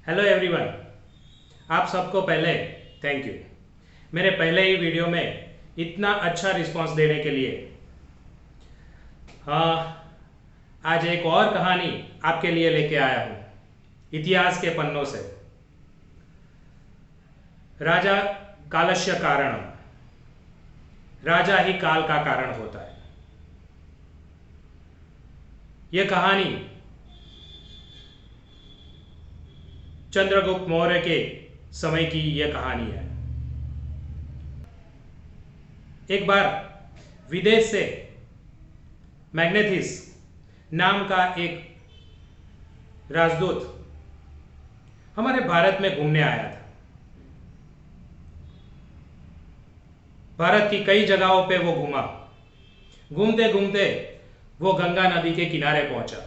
Hello everyone, आप सबको पहले थैंक यू मेरे पहले ही वीडियो में इतना अच्छा रिस्पांस देने के लिए। आज एक और कहानी आपके लिए लेके आया हूँ इतिहास के पन्नों से। राजा कालस्य कारणम, राजा ही काल का कारण होता है। यह कहानी चंद्रगुप्त मौर्य के समय की यह कहानी है। एक बार विदेश से मैग्नेथिस नाम का एक राजदूत हमारे भारत में घूमने आया था। भारत की कई जगहों पे वो घूमा। घूमते घूमते वो गंगा नदी के किनारे पहुंचा।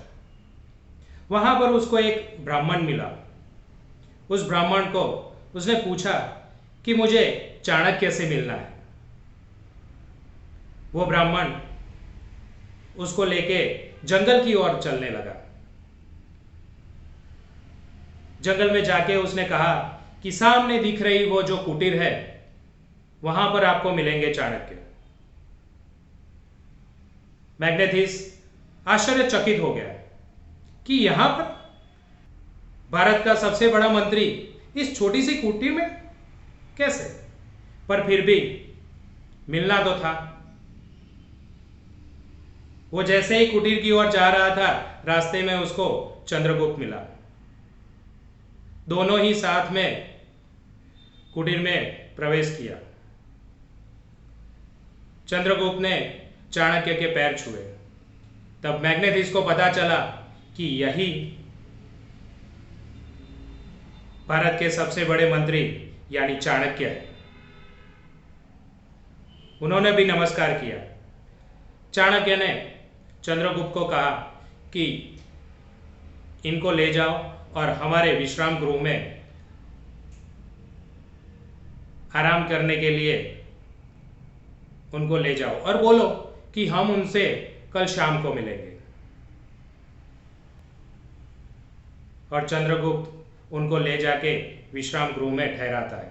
वहां पर उसको एक ब्राह्मण मिला। उस ब्राह्मण को उसने पूछा कि मुझे चाणक्य से मिलना है। वो ब्राह्मण उसको लेके जंगल की ओर चलने लगा। जंगल में जाके उसने कहा कि सामने दिख रही वो जो कुटीर है वहां पर आपको मिलेंगे चाणक्य। मैग्नेथिस आश्चर्यचकित हो गया कि यहां पर भारत का सबसे बड़ा मंत्री इस छोटी सी कुटीर में कैसे? पर फिर भी मिलना तो था। वो जैसे ही कुटीर की ओर जा रहा था, रास्ते में उसको चंद्रगुप्त मिला। दोनों ही साथ में कुटीर में प्रवेश किया। चंद्रगुप्त ने चाणक्य के पैर छुए। तब मैग्नेथिस को पता चला कि यही भारत के सबसे बड़े मंत्री यानी चाणक्य है। उन्होंने भी नमस्कार किया। चाणक्य ने चंद्रगुप्त को कहा कि इनको ले जाओ और हमारे विश्राम गृह में आराम करने के लिए उनको ले जाओ और बोलो कि हम उनसे कल शाम को मिलेंगे। और चंद्रगुप्त उनको ले जाके विश्राम गृह में ठहराता है।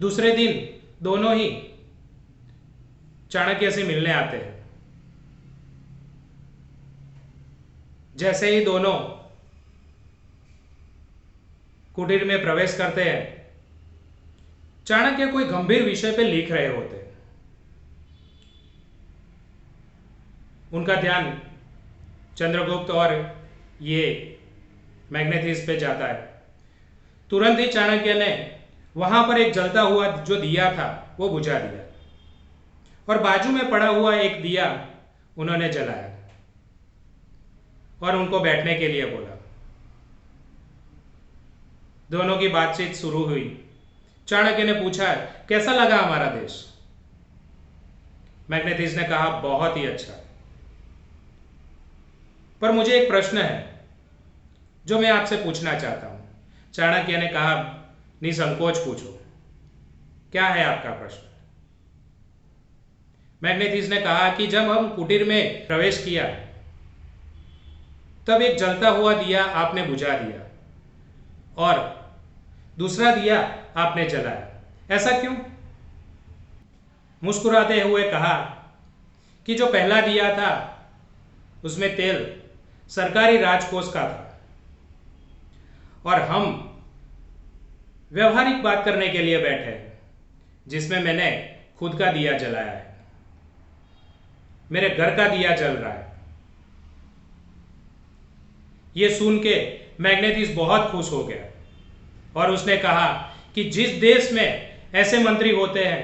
दूसरे दिन दोनों ही चाणक्य से मिलने आते हैं। जैसे ही दोनों कुटीर में प्रवेश करते हैं, चाणक्य कोई गंभीर विषय पे लिख रहे होते हैं। उनका ध्यान चंद्रगुप्त और ये मैग्नेथिस पे जाता है। तुरंत ही चाणक्य ने वहां पर एक जलता हुआ जो दिया था वो बुझा दिया और बाजू में पड़ा हुआ एक दिया उन्होंने जलाया और उनको बैठने के लिए बोला। दोनों की बातचीत शुरू हुई। चाणक्य ने पूछा, कैसा लगा हमारा देश? मैग्नेथिस ने कहा, बहुत ही अच्छा। पर मुझे एक प्रश्न है जो मैं आपसे पूछना चाहता हूं। चाणक्य ने कहा, निसंकोच पूछो, क्या है आपका प्रश्न? मैग्नेथिस ने कहा कि जब हम कुटीर में प्रवेश किया तब एक जलता हुआ दिया आपने बुझा दिया और दूसरा दिया आपने जलाया, ऐसा क्यों? मुस्कुराते हुए कहा कि जो पहला दिया था उसमें तेल सरकारी राजकोष का था और हम व्यवहारिक बात करने के लिए बैठे जिसमें मैंने खुद का दिया जलाया है। मेरे घर का दिया जल रहा है। यह सुन के मैग्नेथिस बहुत खुश हो गया और उसने कहा कि जिस देश में ऐसे मंत्री होते हैं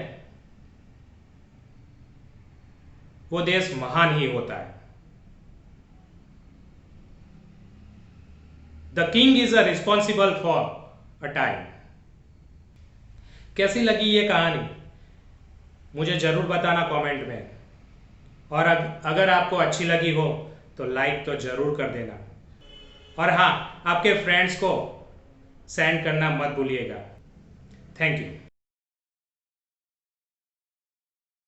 वो देश महान ही होता है। The king is a responsible for a time. कैसी लगी ये कहानी मुझे जरूर बताना कमेंट में। और अगर आपको अच्छी लगी हो तो लाइक तो जरूर कर देना और हाँ, आपके फ्रेंड्स को सेंड करना मत भूलिएगा। Thank you.